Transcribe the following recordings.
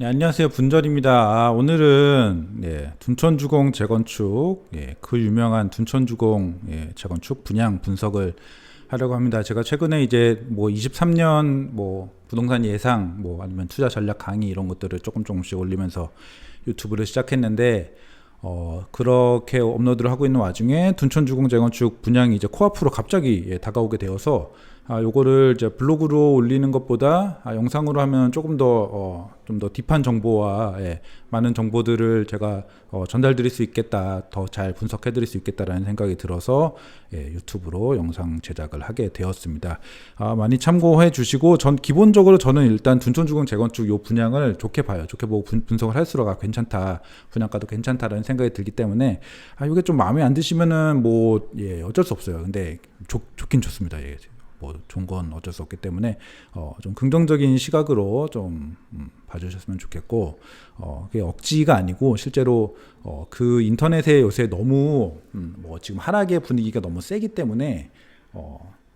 네, 안녕하세요. 분절입니다. 오늘은 둔촌주공 재건축, 그 유명한 둔촌주공 재건축 분양 분석을 하려고 합니다. 제가 최근에 이제 뭐 23년 뭐 부동산 예상 뭐 아니면 투자 전략 강의 이런 것들을 조금씩 올리면서 유튜브를 시작했는데 그렇게 업로드를 하고 있는 와중에 둔촌주공 재건축 분양이 이제 코앞으로 갑자기 다가오게 되어서 요거를 이제 블로그로 올리는 것보다 영상으로 하면 조금 더 좀 더 딥한 정보와 많은 정보들을 제가 전달드릴 수 있겠다, 더 잘 분석해드릴 수 있겠다라는 생각이 들어서 유튜브로 영상 제작을 하게 되었습니다. 많이 참고해 주시고, 기본적으로 저는 일단 둔촌주공 재건축 요 분양을 좋게 봐요. 좋게 보고 분석을 할수록 괜찮다, 분양가도 괜찮다라는 생각이 들기 때문에 이게 좀 마음에 안 드시면은 뭐 어쩔 수 없어요. 근데 좋긴 좋습니다. 뭐 좋은 건 어쩔 수 없기 때문에 좀 긍정적인 시각으로 좀 봐주셨으면 좋겠고, 그게 억지가 아니고 실제로 그 인터넷에 요새 너무 뭐 지금 하락의 분위기가 너무 세기 때문에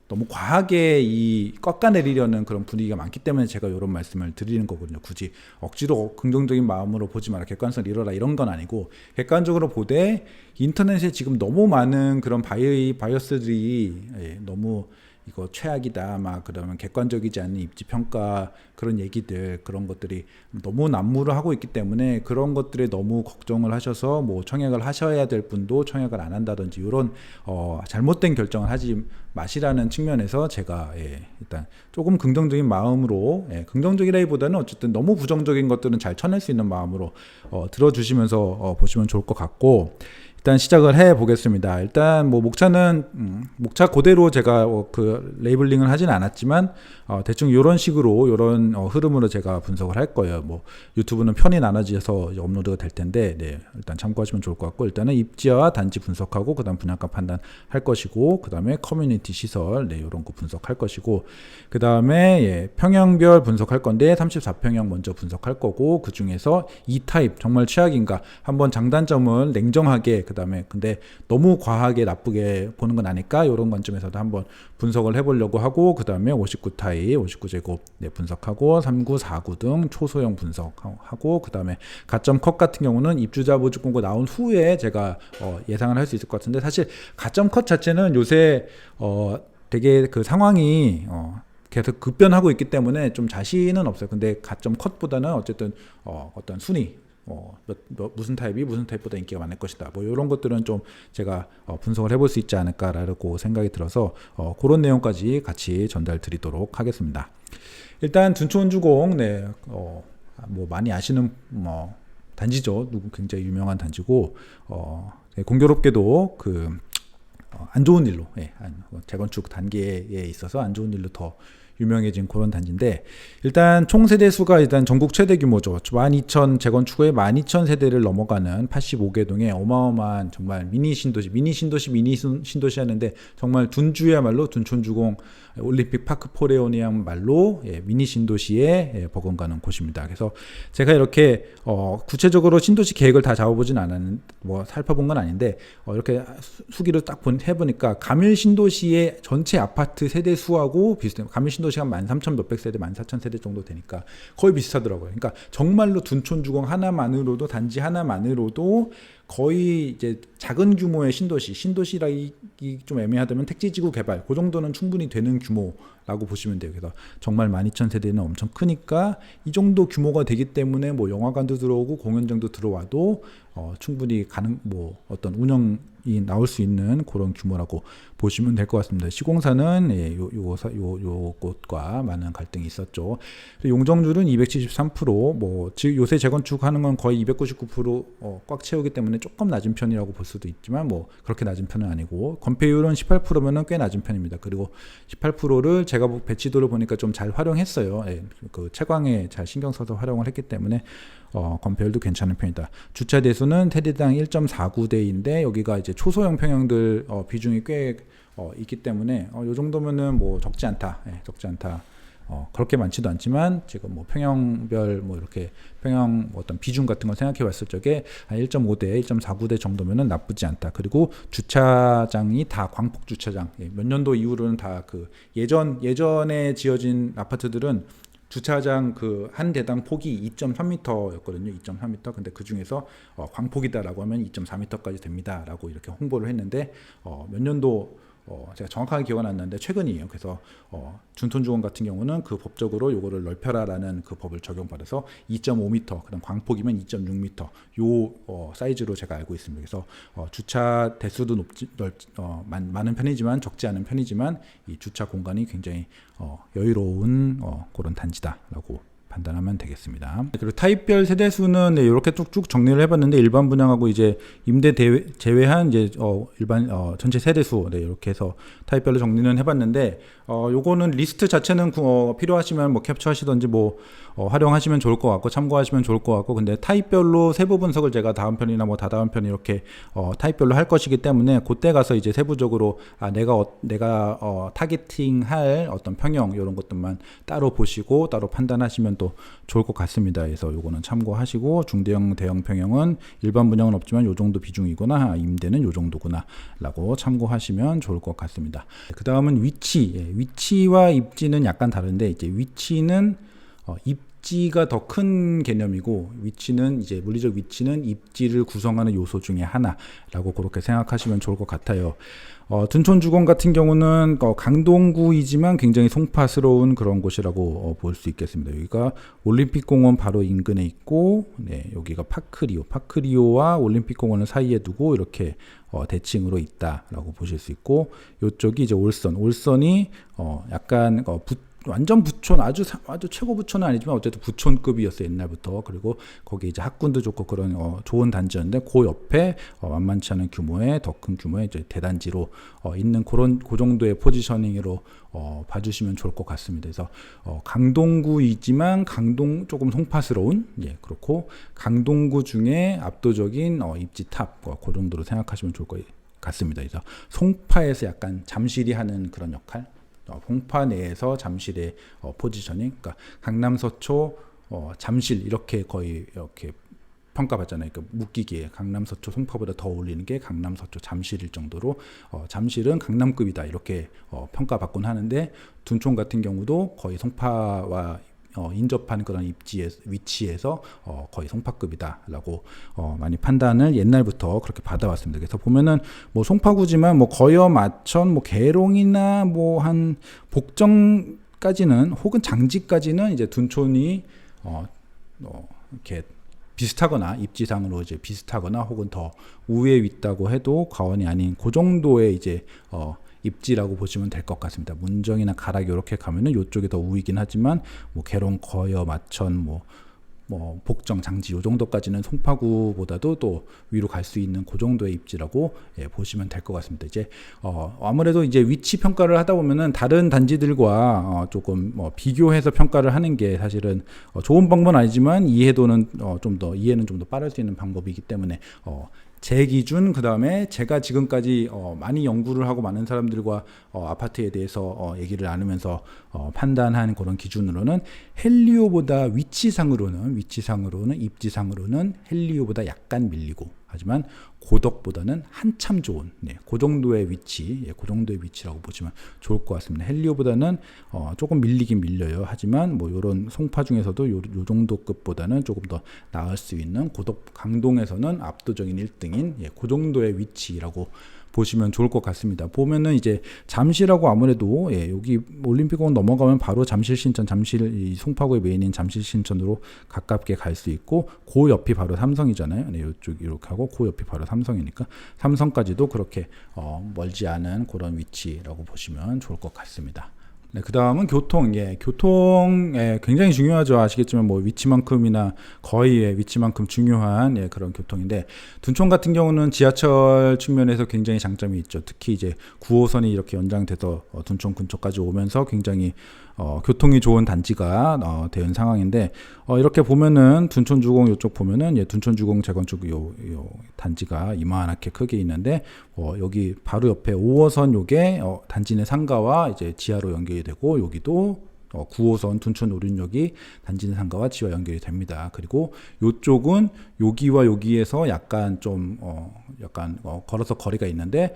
너무 과하게 이 꺾어내리려는 그런 분위기가 많기 때문에 제가 이런 말씀을 드리는 거거든요. 굳이 억지로 긍정적인 마음으로 보지 마라, 객관성을 잃어라 이런 건 아니고, 객관적으로 보되 인터넷에 지금 너무 많은 그런 바이어스들이 너무 이거 최악이다, 막 그러면 객관적이지 않은 입지 평가 그런 얘기들, 그런 것들이 너무 난무를 하고 있기 때문에 그런 것들에 너무 걱정을 하셔서 뭐 청약을 하셔야 될 분도 청약을 안 한다든지 이런 잘못된 결정을 하지 마시라는 측면에서 제가 일단 조금 긍정적인 마음으로, 긍정적이라기보다는 어쨌든 너무 부정적인 것들은 잘 쳐낼 수 있는 마음으로 들어주시면서 보시면 좋을 것 같고, 일단 시작을 해 보겠습니다. 일단 뭐 목차 그대로 제가 그 레이블링을 하지는 않았지만 대충 이런 식으로 이런 흐름으로 제가 분석을 할 거예요. 뭐 유튜브는 편이 나눠져서 업로드가 될 텐데 일단 참고하시면 좋을 것 같고, 일단은 입지와 단지 분석하고 그다음 분양가 판단할 것이고, 그다음에 커뮤니티 시설 이런 거 분석할 것이고, 그다음에 평형별 분석할 건데 34평형 먼저 분석할 거고, 그 중에서 이 타입 정말 최악인가 한번 장단점을 냉정하게, 그다음에 근데 너무 과하게 나쁘게 보는 건 아닐까, 이런 관점에서도 한번 분석을 해보려고 하고, 그다음에 59 타입 59제곱 분석하고 39, 49 등 초소형 분석하고, 그다음에 가점 컷 같은 경우는 입주자 보증 공고 나온 후에 제가 예상을 할 수 있을 것 같은데, 사실 가점 컷 자체는 요새 되게 그 상황이 계속 급변하고 있기 때문에 좀 자신은 없어요. 근데 가점 컷보다는 어쨌든 어떤 순위, 무슨 타입보다 인기가 많을 것이다, 뭐 이런 것들은 좀 제가 분석을 해볼 수 있지 않을까라고 생각이 들어서 그런 내용까지 같이 전달 드리도록 하겠습니다. 일단 둔촌주공 뭐 많이 아시는 단지죠. 굉장히 유명한 단지고, 공교롭게도 그 안 좋은 일로, 재건축 단계에 있어서 안 좋은 일로 더 유명해진 그런 단지인데, 일단 총 세대 수가 일단 전국 최대 규모죠. 12,000 재건축 후에 12,000세대를 넘어가는 85개 동의 어마어마한 정말 미니 신도시 하는데, 정말 둔주야말로 둔촌주공 올림픽 파크 포레온이야말로 미니 신도시에 버금가는 곳입니다. 그래서 제가 이렇게 구체적으로 신도시 계획을 다 잡아보진 않았는, 뭐 살펴본 건 아닌데, 이렇게 수기를 딱 해보니까 가밀 신도시의 전체 아파트 세대 수하고 비슷해요. 가밀 신도시가 13,000 몇백 세대, 14,000세대 정도 되니까 거의 비슷하더라고요. 그러니까 정말로 둔촌주공 하나만으로도, 단지 하나만으로도 거의 이제 작은 규모의 신도시라기 좀 애매하다면 택지지구 개발, 그 정도는 충분히 되는 규모라고 보시면 돼요. 그래서 정말 12,000세대는 엄청 크니까 이 정도 규모가 되기 때문에 뭐 영화관도 들어오고 공연장도 들어와도 충분히 뭐 어떤 운영이 나올 수 있는 그런 규모라고 보시면 될 것 같습니다. 시공사는 요것과 많은 갈등이 있었죠. 용적률은 273%, 뭐 즉 요새 재건축하는 건 거의 299%꽉 채우기 때문에 조금 낮은 편이라고 볼 수도 있지만, 뭐 그렇게 낮은 편은 아니고, 건폐율은 18%면은 꽤 낮은 편입니다. 그리고 18%를 제가 배치도를 보니까 좀 잘 활용했어요. 그 채광에 잘 신경 써서 활용을 했기 때문에 건폐율도 괜찮은 편이다. 주차 대수는 세대당 1.49대인데 여기가 이제 초소형 평형들 비중이 꽤 있기 때문에 요 정도면은 뭐 적지 않다. 적지 않다. 그렇게 많지도 않지만 지금 뭐 평형별 뭐 이렇게 평형 어떤 비중 같은 걸 생각해 봤을 적에 한 1.5대, 1.49대 정도면은 나쁘지 않다. 그리고 주차장이 다 광폭 주차장. 몇 년도 이후로는 다 그 예전에 지어진 아파트들은 주차장 그 한 대당 폭이 2.3m였거든요. 2.3m. 근데 그 중에서 광폭이다라고 하면 2.4m까지 됩니다라고 이렇게 홍보를 했는데 몇 년도 제가 정확하게 기억은 안 나는데 최근이에요. 그래서 준톤주공 같은 경우는 그 법적으로 요거를 넓혀라라는 그 법을 적용받아서 2.5m, 그다음 광폭이면 2.6m 요 사이즈로 제가 알고 있습니다. 그래서 주차 대수도 많은 편이지만 적지 않은 편이지만 이 주차 공간이 굉장히 여유로운 그런 단지다라고 판단하면 되겠습니다. 그리고 타입별 세대수는 이렇게 쭉쭉 정리를 해봤는데 일반 분양하고 이제 임대 제외한 이제 일반 전체 세대수 이렇게 해서 타입별로 정리는 해봤는데 요거는 리스트 자체는 필요하시면 뭐 캡처하시던지 뭐 활용하시면 좋을 것 같고 참고하시면 좋을 것 같고, 근데 타입별로 세부 분석을 제가 다음 편이나 뭐 다다음 편 이렇게 타입별로 할 것이기 때문에 그때 가서 이제 세부적으로 내가 타겟팅할 어떤 평형 이런 것들만 따로 보시고 따로 판단하시면 또 좋을 것 같습니다. 그래서 요거는 참고하시고 중대형 대형 평형은 일반 분양은 없지만 요 정도 비중이구나, 임대는 요 정도구나라고 참고하시면 좋을 것 같습니다. 그 다음은 위치와 입지는 약간 다른데 이제 위치는 입지가 더 큰 개념이고 위치는 이제 물리적 위치는 입지를 구성하는 요소 중에 하나라고 그렇게 생각하시면 좋을 것 같아요. 둔촌주공 같은 경우는 강동구이지만 굉장히 송파스러운 그런 곳이라고 볼 수 있겠습니다. 여기가 올림픽공원 바로 인근에 있고, 네, 여기가 파크리오와 올림픽공원을 사이에 두고 이렇게 대칭으로 있다라고 보실 수 있고, 이쪽이 이제 올선이 약간 완전 부촌, 아주 최고 부촌은 아니지만 어쨌든 부촌급이었어요, 옛날부터. 그리고 거기 이제 학군도 좋고 그런 좋은 단지였는데 그 옆에 만만치 않은 규모의 더 큰 규모의 이제 대단지로 있는 그 정도의 포지셔닝으로 봐주시면 좋을 것 같습니다. 그래서 강동구이지만 조금 송파스러운, 예, 그렇고 강동구 중에 압도적인 입지 탑, 그 정도로 생각하시면 좋을 것 같습니다. 그래서 송파에서 약간 잠실이 하는 그런 역할. 송파 내에서 잠실의 포지셔닝, 그러니까 강남 서초 잠실 이렇게 거의 이렇게 평가받잖아요. 그러니까 묶이기에 강남 서초 송파보다 더 어울리는 게 강남 서초 잠실일 정도로 잠실은 강남급이다 이렇게 평가받곤 하는데, 둔촌 같은 경우도 거의 송파와 인접한 그런 위치에서 거의 송파급이다라고 많이 판단을 옛날부터 그렇게 받아왔습니다. 그래서 보면은 뭐 송파구지만 뭐 거여, 마천, 뭐 계룡이나 뭐 한 복정까지는 혹은 장지까지는 이제 둔촌이 이렇게 비슷하거나 입지상으로 이제 비슷하거나 혹은 더 우위에 있다고 해도 과언이 아닌 그 정도의 이제 입지라고 보시면 될 것 같습니다. 문정이나 가락 이렇게 가면은 이쪽이 더 우위긴 하지만 뭐 계룡, 거여, 마천, 뭐 복정, 장지 요 정도까지는 송파구보다도 또 위로 갈 수 있는 그 정도의 입지라고 보시면 될 것 같습니다. 이제 아무래도 이제 위치 평가를 하다 보면은 다른 단지들과 조금 비교해서 평가를 하는 게 사실은 좋은 방법은 아니지만 이해는 좀 더 빠를 수 있는 방법이기 때문에 제 기준, 그 다음에 제가 지금까지 많이 연구를 하고 많은 사람들과 아파트에 대해서 얘기를 나누면서 판단한 그런 기준으로는 헬리오보다 위치상으로는 입지상으로는 헬리오보다 약간 밀리고, 하지만 고덕보다는 한참 좋은 그 정도의 위치라고 보시면 좋을 것 같습니다. 헬리오보다는 조금 밀리긴 밀려요. 하지만 뭐 이런 송파 중에서도 요 정도 급보다는 조금 더 나을 수 있는 고덕, 강동에서는 압도적인 1등인 그 정도의 위치라고 보시면 좋을 것 같습니다. 보면은 이제 잠실하고 아무래도 여기 올림픽공원 넘어가면 바로 잠실 이 송파구의 메인인 잠실 신천으로 가깝게 갈 수 있고, 그 옆이 바로 삼성이잖아요. 네, 이쪽 이렇게 하고 그 옆이 바로 삼성이니까 삼성까지도 그렇게 멀지 않은 그런 위치라고 보시면 좋을 것 같습니다. 네, 그 다음은 교통. 교통 굉장히 중요하죠. 아시겠지만 뭐 위치만큼이나 거의 위치만큼 중요한 그런 교통인데, 둔촌 같은 경우는 지하철 측면에서 굉장히 장점이 있죠. 특히 이제 9호선이 이렇게 연장돼서 둔촌 근처까지 오면서 굉장히 교통이 좋은 단지가 된 상황인데, 이렇게 보면은 둔촌주공 이쪽 보면은 둔촌주공 재건축 요 단지가 이만하게 크게 있는데, 여기 바로 옆에 5호선 요게 단지 내 상가와 이제 지하로 연결이 되고, 여기도 9호선 둔촌 오륜역이 단지 내 상가와 지와 연결이 됩니다. 그리고 요쪽은 여기와 여기에서 약간 좀 걸어서 거리가 있는데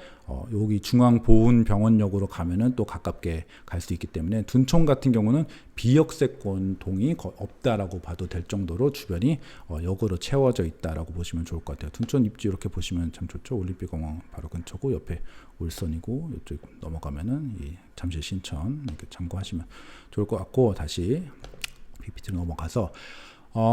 여기 중앙보훈병원역으로 가면은 또 가깝게 갈 수 있기 때문에 둔촌 같은 경우는 비역세권 동이 없다라고 봐도 될 정도로 주변이 역으로 채워져 있다라고 보시면 좋을 것 같아요. 둔촌 입지 이렇게 보시면 참 좋죠. 올림픽공원 바로 근처고 옆에 울선이고 이쪽 넘어가면은 이 잠실 신천 이렇게 참고하시면 좋을 것 같고, 다시 PPT로 넘어가서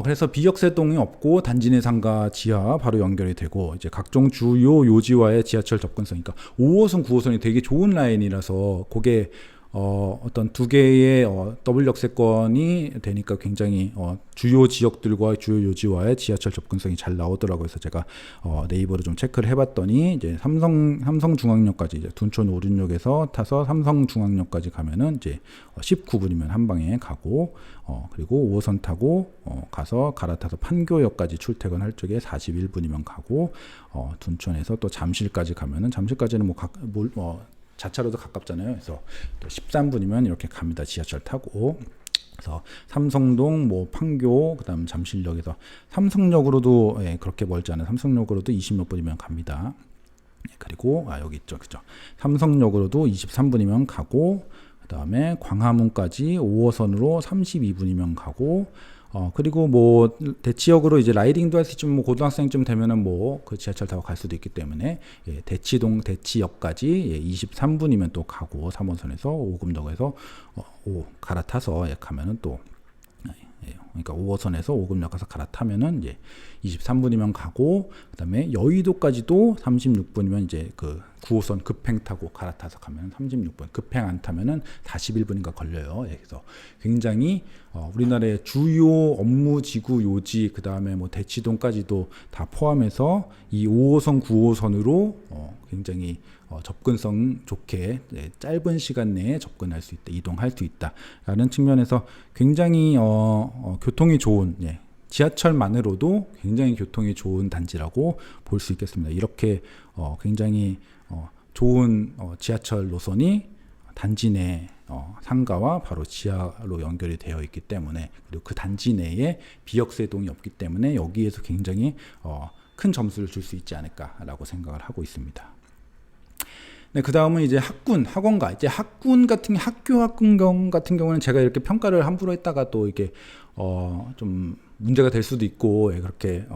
그래서 비역세동이 없고 단지 내 상가 지하 바로 연결이 되고 이제 각종 주요 요지와의 지하철 접근성, 그러니까 5호선, 9호선이 되게 좋은 라인이라서 그게 어떤 두 개의 더블 역세권이 되니까 굉장히 주요 지역들과 주요 요지와의 지하철 접근성이 잘 나오더라고요. 그래서 제가 네이버로 좀 체크를 해봤더니 이제 삼성중앙역까지 이제 둔촌 오륜역에서 타서 삼성중앙역까지 가면은 이제 19분이면 한 방에 가고, 그리고 5호선 타고 가서 갈아타서 판교역까지 출퇴근할 적에 41분이면 가고, 둔촌에서 또 잠실까지 가면은 잠실까지는 자차로도 가깝잖아요. 그래서 또 13분이면 이렇게 갑니다. 지하철 타고. 그래서 삼성동, 판교, 그다음 잠실역에서 삼성역으로도 그렇게 멀지 않아요. 삼성역으로도 20몇 분이면 갑니다. 그리고 여기 있죠, 그죠? 삼성역으로도 23분이면 가고, 그다음에 광화문까지 5호선으로 32분이면 가고. 그리고 대치역으로 이제 라이딩도 할 수 있지만 고등학생쯤 되면은 그 지하철 타고 갈 수도 있기 때문에 대치역까지 23분이면 또 가고, 3호선에서 오금역에서 갈아타서 가면은 또 그러니까 5호선에서 오금역 가서 갈아타면은 이제 23분이면 가고, 그다음에 여의도까지도 36분이면 이제 그 9호선 급행 타고 갈아타서 가면 36분, 급행 안 타면은 41분인가 걸려요. 그래서 굉장히 우리나라의 주요 업무 지구 요지, 그다음에 대치동까지도 다 포함해서 이 5호선, 9호선으로 굉장히 접근성 좋게 짧은 시간 내에 접근할 수 있다, 이동할 수 있다라는 측면에서 굉장히 교통이 좋은, 지하철만으로도 굉장히 교통이 좋은 단지라고 볼 수 있겠습니다. 이렇게 굉장히 좋은 지하철 노선이 단지 내 상가와 바로 지하로 연결이 되어 있기 때문에, 그리고 그 단지 내에 비역세동이 없기 때문에 여기에서 굉장히 큰 점수를 줄 수 있지 않을까라고 생각을 하고 있습니다. 네, 그 다음은 이제 학원가. 이제 학군 같은 경우는 제가 이렇게 평가를 함부로 했다가 또 이게 좀 문제가 될 수도 있고, 그렇게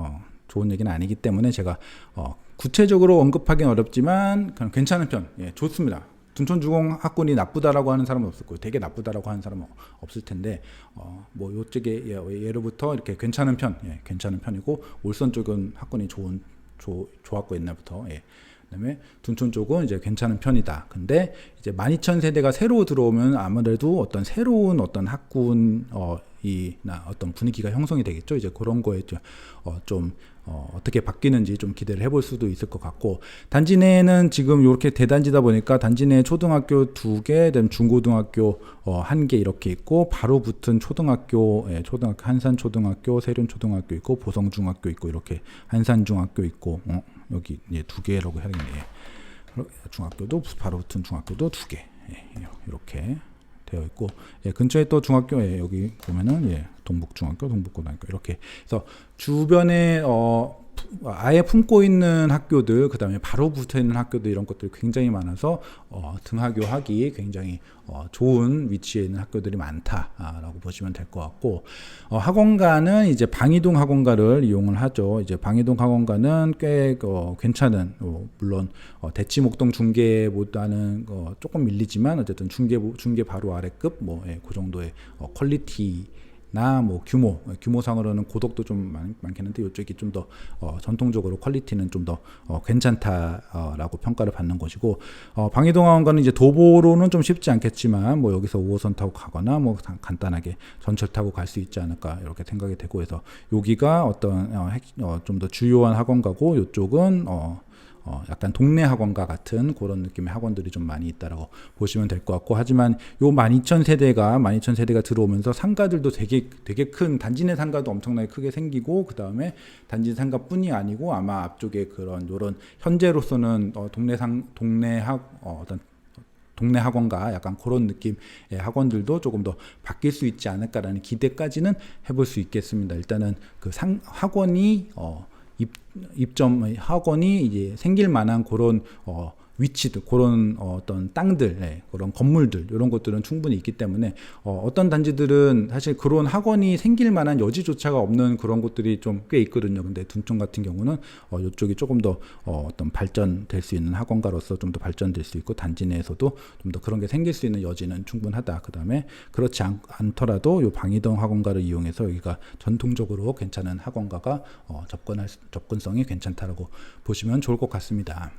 좋은 얘기는 아니기 때문에 제가 구체적으로 언급하기는 어렵지만 그냥 괜찮은 편, 좋습니다. 둔촌주공 학군이 나쁘다라고 하는 사람은 없을 거예요. 되게 나쁘다라고 하는 사람은 없을 텐데, 요쪽에 예로부터 이렇게 괜찮은 편이고, 울선 쪽은 학군이 좋았고 옛날부터. 그다음에 둔촌 쪽은 이제 괜찮은 편이다. 근데 이제 12,000세대가 새로 들어오면 아무래도 어떤 새로운 학군 어떤 분위기가 형성이 되겠죠. 이제 그런 거에 좀 어떻게 바뀌는지 좀 기대를 해볼 수도 있을 것 같고, 단지 내에는 지금 이렇게 대단지다 보니까 단지 내에 초등학교 2개, 그다음 중고등학교 1개 이렇게 있고, 바로 붙은 초등학교 한산초등학교, 세륜초등학교 있고, 보성중학교 있고, 이렇게 한산중학교 있고, 여기 2개라고 해야겠네요. 중학교도 바로 붙은 중학교도 2개 이렇게 되어 있고, 근처에 또 중학교 여기 보면은 동북중학교, 동북고등학교 이렇게 해서 주변에 아예 품고 있는 학교들, 그 다음에 바로 붙어 있는 학교들, 이런 것들이 굉장히 많아서 등하교하기 굉장히 좋은 위치에 있는 학교들이 많다라고 보시면 될 것 같고, 학원가는 이제 방이동 학원가를 이용을 하죠. 이제 방이동 학원가는 꽤 괜찮은, 물론 대치목동 중계보다는 조금 밀리지만 어쨌든 중계 바로 아래급 그 정도의 퀄리티 나 규모상으로는 고덕도 좀 많긴 한데, 이쪽이 좀 더 전통적으로 퀄리티는 좀 더 괜찮다라고 평가를 받는 것이고, 방이동학원가는 이제 도보로는 좀 쉽지 않겠지만 여기서 5호선 타고 가거나 간단하게 전철 타고 갈 수 있지 않을까 이렇게 생각이 되고, 해서 여기가 어떤 좀 더 주요한 학원가고, 이쪽은 약간 동네 학원가 같은 그런 느낌의 학원들이 좀 많이 있다라고 보시면 될 것 같고, 하지만 요 12,000세대가 들어오면서 상가들도 되게 큰, 단지 내 상가도 엄청나게 크게 생기고, 그 다음에 단지 상가뿐이 아니고 아마 앞쪽에 요런 현재로서는 어떤 동네 학원가 약간 그런 느낌의 학원들도 조금 더 바뀔 수 있지 않을까라는 기대까지는 해볼 수 있겠습니다. 일단은 그 학원이 입점 학원이 이제 생길 만한 그런 위치들, 그런 어떤 땅들, 그런 건물들, 이런 것들은 충분히 있기 때문에 어떤 단지들은 사실 그런 학원이 생길 만한 여지조차가 없는 그런 곳들이 좀 꽤 있거든요. 근데 둔촌 같은 경우는 이쪽이 조금 더 어떤 발전될 수 있는 학원가로서 좀 더 발전될 수 있고, 단지 내에서도 좀 더 그런 게 생길 수 있는 여지는 충분하다. 그 다음에 그렇지 않더라도 요 방이동 학원가를 이용해서 여기가 전통적으로 괜찮은 학원가가 접근성이 괜찮다라고 보시면 좋을 것 같습니다.